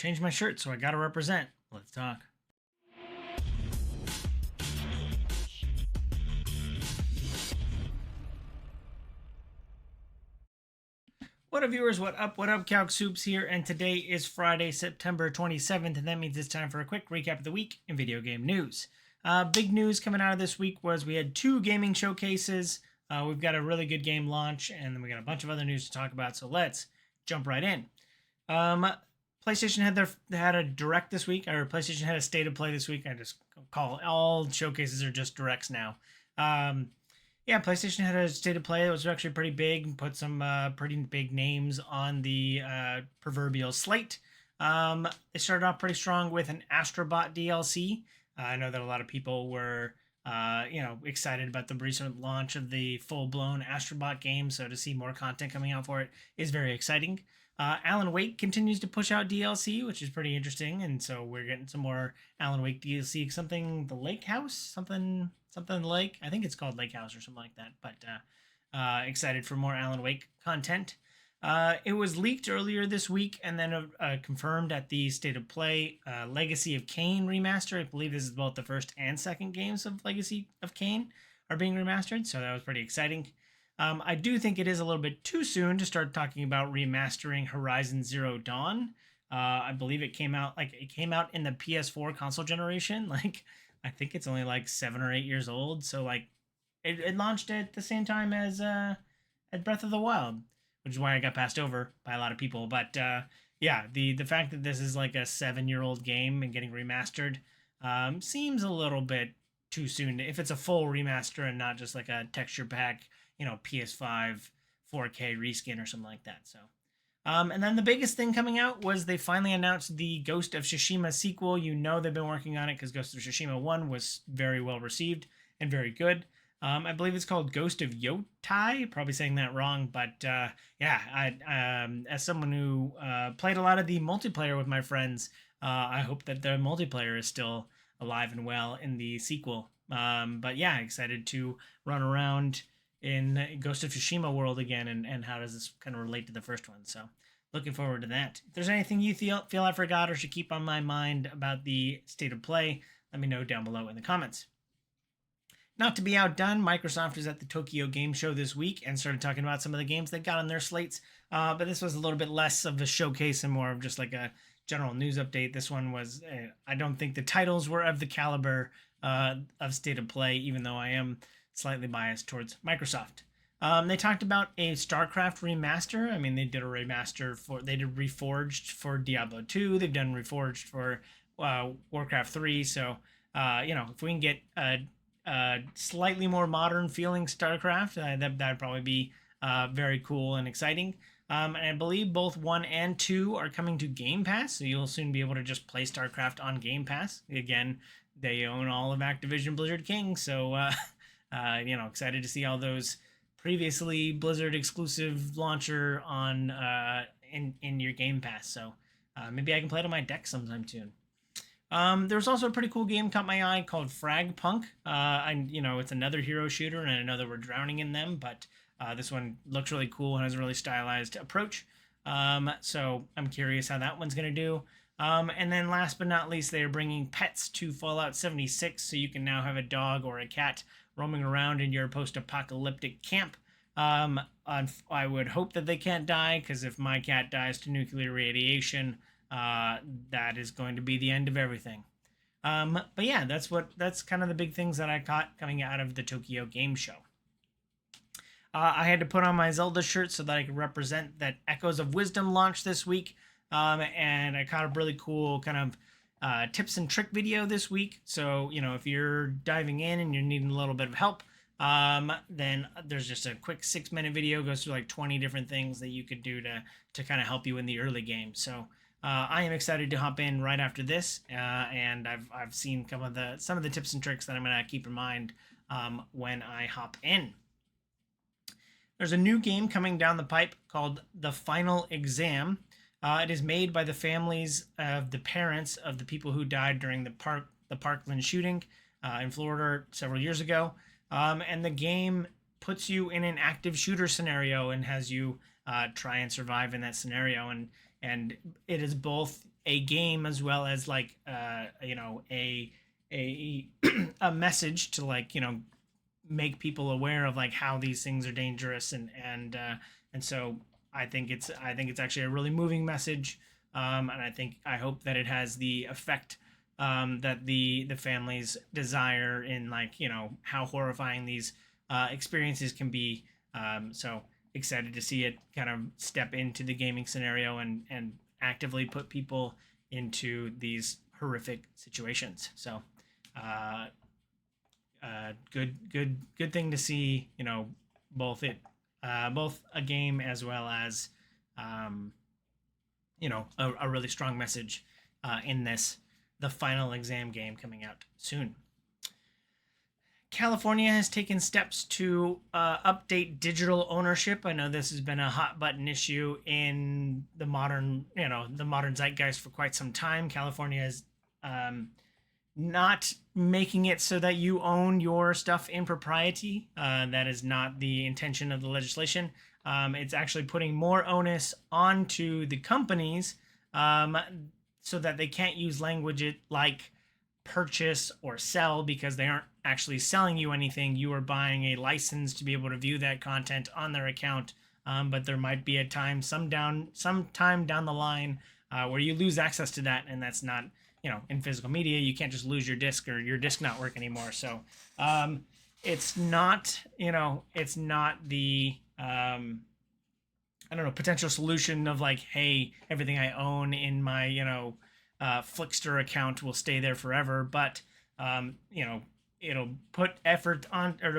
changed my shirt, so I gotta represent. Let's talk. What up, viewers? What up? What up? Calc Soups here, and today is Friday, September 27th, and that means it's time for a quick recap of the week in video game news. Big news coming out of this week was we had 2 gaming showcases. We've got a really good game launch, and then we got a bunch of other news to talk about, so let's jump right in. PlayStation had a direct this week, or PlayStation had a state of play this week. I just call all showcases are just directs now. Yeah, PlayStation had a state of play that was actually pretty big, put some pretty big names on the proverbial slate. They started off pretty strong with an Astrobot DLC. I know that a lot of people were excited about the recent launch of the full-blown Astrobot game, so to see more content coming out for it is very exciting. Alan Wake continues to push out DLC, which is pretty interesting, and so we're getting some more Alan Wake DLC. Something the Lake House, something Lake. I think it's called Lake House or something like that. But excited for more Alan Wake content. It was leaked earlier this week and then confirmed at the State of Play. Legacy of Kain remaster. I believe this is both the first and second games of Legacy of Kain are being remastered, so that was pretty exciting. I do think it is a little bit too soon to start talking about remastering Horizon Zero Dawn. I believe it came out in the PS4 console generation. I think it's only 7 or 8 years old. So it launched at the same time as Breath of the Wild, which is why I got passed over by a lot of people. But yeah, the fact that this is a 7-year-old game and getting remastered seems a little bit too soon if it's a full remaster and not just a texture pack, PS5 4K reskin or something like that. So, and then the biggest thing coming out was they finally announced the Ghost of Tsushima sequel. They've been working on it because Ghost of Tsushima 1 was very well received and very good. I believe it's called Ghost of Yotai. Probably saying that wrong, but as someone who played a lot of the multiplayer with my friends, I hope that the multiplayer is still alive and well in the sequel. But yeah, excited to run around in Ghost of Tsushima world again, and how does this kind of relate to the first one. So looking forward to that. If there's anything you feel I forgot or should keep on my mind about the state of play, let me know down below in the comments. Not to be outdone, Microsoft is at the Tokyo Game Show this week and started talking about some of the games they got on their slates, but this was a little bit less of a showcase and more of just a general news update. This one was, I don't think the titles were of the caliber of state of play, even though I am slightly biased towards Microsoft. They talked about a StarCraft remaster. I mean, they did a remaster they did Reforged for Diablo 2. They've done Reforged for Warcraft 3. So, if we can get a slightly more modern feeling StarCraft, that'd probably be very cool and exciting. And I believe both 1 and 2 are coming to Game Pass, so you'll soon be able to just play StarCraft on Game Pass. Again, they own all of Activision Blizzard King, so excited to see all those previously Blizzard exclusive launcher on in your Game Pass. So maybe I can play it on my deck sometime soon. There was also a pretty cool game caught my eye called Frag Punk. It's another hero shooter, and I know that we're drowning in them, but this one looks really cool and has a really stylized approach. So I'm curious how that one's going to do. And then last but not least, they are bringing pets to Fallout 76, so you can now have a dog or a cat roaming around in your post-apocalyptic camp. I would hope that they can't die, because if my cat dies to nuclear radiation, that is going to be the end of everything. But yeah, that's kind of the big things that I caught coming out of the Tokyo Game Show. I had to put on my Zelda shirt so that I could represent that Echoes of Wisdom launch this week. And I caught a really cool kind of tips and trick video this week. So, if you're diving in and you're needing a little bit of help, then there's just a quick 6-minute video, goes through 20 different things that you could do to kind of help you in the early game. So I am excited to hop in right after this, and I've seen some of the tips and tricks that I'm going to keep in mind when I hop in. There's a new game coming down the pipe called The Final Exam. It is made by the families of the parents of the people who died during the Parkland shooting in Florida several years ago. And the game puts you in an active shooter scenario and has you try and survive in that scenario. And it is both a game as well as like you know a a message to like, you know, make people aware of like how these things are dangerous, and so I think it's actually a really moving message, and I hope that it has the effect that the families desire in, like, you know, how horrifying these experiences can be. So excited to see it kind of step into the gaming scenario and actively put people into these horrific situations. So uh, good thing to see. You know, both it, both a game as well as, um, you know, a really strong message in this, the final exam game coming out soon. California has taken steps to update digital ownership. I know this has been a hot button issue in the modern, you know, the modern zeitgeist for quite some time. California is um, not making it so that you own your stuff in propriety. That is not the intention of the legislation. It's actually putting more onus onto the companies, um, so that they can't use language like purchase or sell, because they aren't actually selling you anything. You are buying a license to be able to view that content on their account. But there might be a time, some time down the line, where you lose access to that, and that's not, you know, in physical media, you can't just lose your disc or your disc not work anymore. So it's not, you know, it's not the I don't know, potential solution of like, hey, everything I own in my, you know, Flickster account will stay there forever. But you know, it'll put effort on, or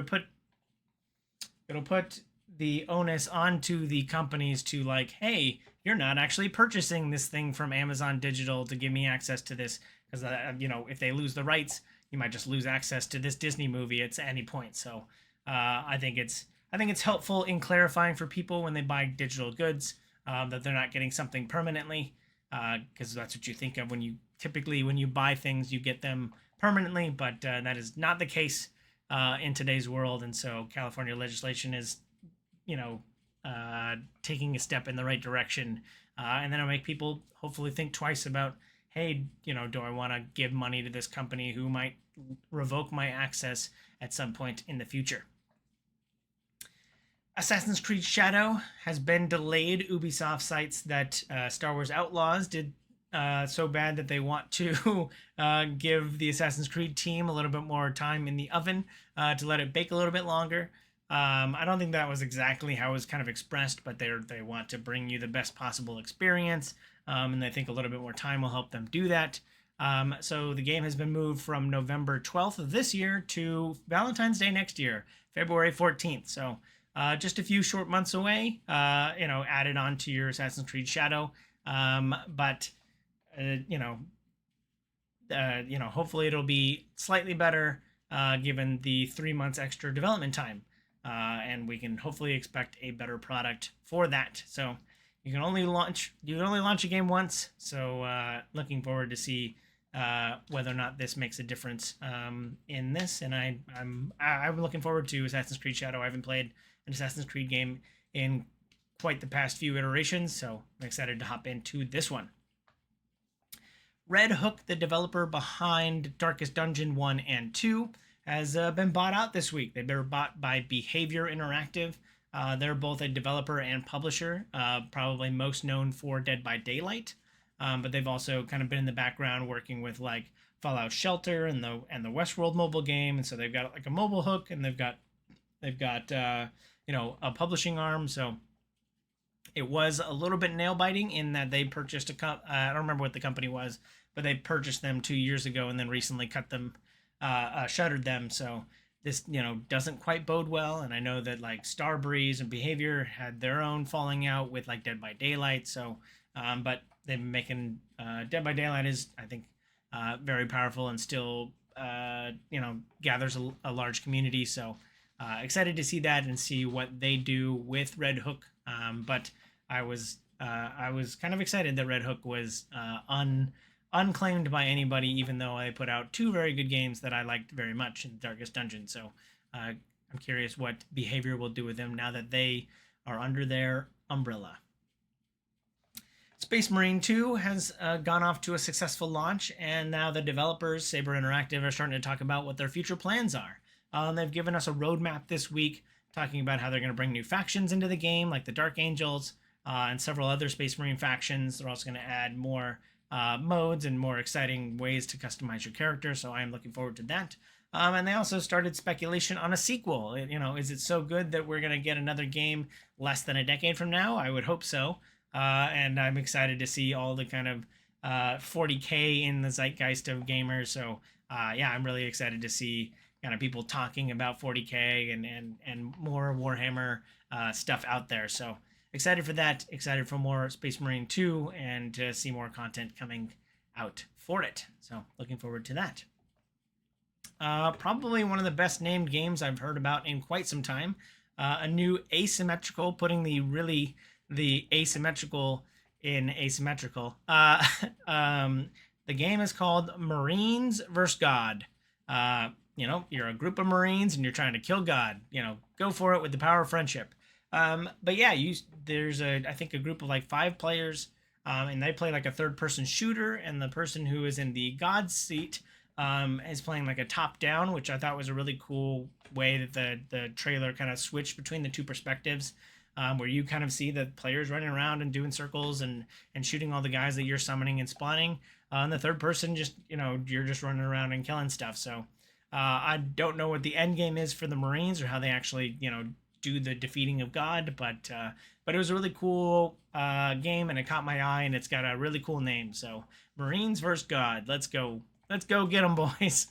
it'll put the onus onto the companies to like, hey, you're not actually purchasing this thing from Amazon Digital to give me access to this, because you know, if they lose the rights, you might just lose access to this Disney movie at any point. So I think it's helpful in clarifying for people when they buy digital goods, that they're not getting something permanently, because that's what you think of when you typically, when you buy things, you get them permanently, but that is not the case in today's world. And so California legislation is, you know, taking a step in the right direction, and then it'll make people hopefully think twice about, hey, you know, do I want to give money to this company who might revoke my access at some point in the future. Assassin's Creed Shadow has been delayed. Ubisoft cites that Star Wars Outlaws did so bad that they want to give the Assassin's Creed team a little bit more time in the oven to let it bake a little bit longer. I don't think that was exactly how it was kind of expressed, but they want to bring you the best possible experience, and I think a little bit more time will help them do that. So the game has been moved from November 12th of this year to Valentine's Day next year, February 14th. So just a few short months away, you know, added on to your Assassin's Creed Shadow. But you know, hopefully it'll be slightly better, given the 3 months extra development time, and we can hopefully expect a better product for that. So you can only launch a game once. So looking forward to see whether or not this makes a difference in this. And I'm looking forward to Assassin's Creed Shadow. I haven't played an Assassin's Creed game in quite the past few iterations, so I'm excited to hop into this one. Red Hook, the developer behind Darkest Dungeon 1 and 2, has been bought out this week. They've been bought by Behavior Interactive. They're both a developer and publisher, probably most known for Dead by Daylight, but they've also kind of been in the background working with like Fallout Shelter and the Westworld mobile game, and so they've got like a mobile hook, and they've got you know, a publishing arm. So it was a little bit nail biting in that they purchased I don't remember what the company was, but they purchased them 2 years ago and then recently shuttered them. So this, you know, doesn't quite bode well. And I know that like Starbreeze and Behavior had their own falling out with like Dead by Daylight. So, but they've been making Dead by Daylight is, I think, very powerful and still, you know, gathers a large community. So excited to see that and see what they do with Red Hook. But I was kind of excited that Red Hook was unclaimed by anybody, even though I put out 2 very good games that I liked very much in Darkest Dungeon. So I'm curious what Behavior will do with them now that they are under their umbrella. Space Marine 2 has gone off to a successful launch, and now the developers, Saber Interactive, are starting to talk about what their future plans are. They've given us a roadmap this week talking about how they're going to bring new factions into the game, like the Dark Angels and several other Space Marine factions. They're also going to add more modes and more exciting ways to customize your character, so I am looking forward to that. And they also started speculation on a sequel. Is it so good that we're going to get another game less than a decade from now? I would hope so. And I'm excited to see all the kind of 40K in the zeitgeist of gamers. So yeah, I'm really excited to see kind of people talking about 40K and more Warhammer stuff out there. So excited for that. Excited for more Space Marine 2 and to see more content coming out for it. So looking forward to that. Probably one of the best named games I've heard about in quite some time. A new asymmetrical, putting the asymmetrical in asymmetrical. The game is called Marines vs. God. You're a group of Marines and you're trying to kill God. Go for it with the power of friendship. But yeah, there's I think a group of like 5 players, and they play like a third-person shooter, and the person who is in the God seat is playing like a top-down, which I thought was a really cool way that the trailer kind of switched between the two perspectives. Where you kind of see the players running around and doing circles and shooting all the guys that you're summoning and spawning. And the third person you're just running around and killing stuff. So I don't know what the end game is for the Marines or how they actually, do the defeating of God. But it was a really cool game, and it caught my eye, and it's got a really cool name. So Marines vs. God. Let's go. Let's go get them, boys.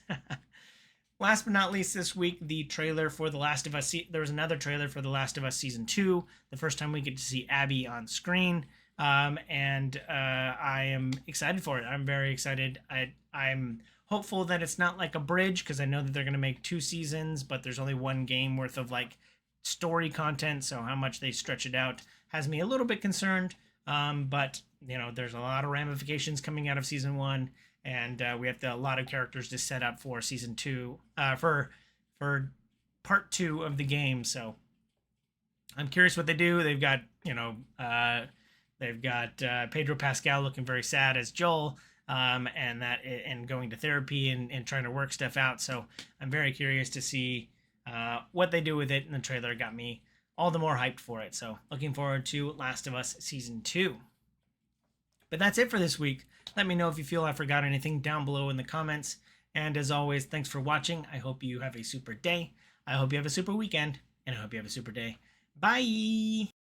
Last but not least, this week, the trailer for The Last of Us. There was another trailer for The Last of Us Season 2. The first time we get to see Abby on screen. And I am excited for it. I'm very excited. I'm hopeful that it's not like a bridge, because I know that they're going to make 2 seasons, but there's only 1 game worth of like story content. So how much they stretch it out has me a little bit concerned. But, there's a lot of ramifications coming out of Season 1. And we have a lot of characters to set up for Season 2, for Part 2 of the game. So I'm curious what they do. They've got, Pedro Pascal looking very sad as Joel, and going to therapy and trying to work stuff out. So I'm very curious to see what they do with it. And the trailer got me all the more hyped for it. So looking forward to Last of Us Season 2. But that's it for this week. Let me know if you feel I forgot anything down below in the comments. And as always, thanks for watching. I hope you have a super day. I hope you have a super weekend. And I hope you have a super day. Bye!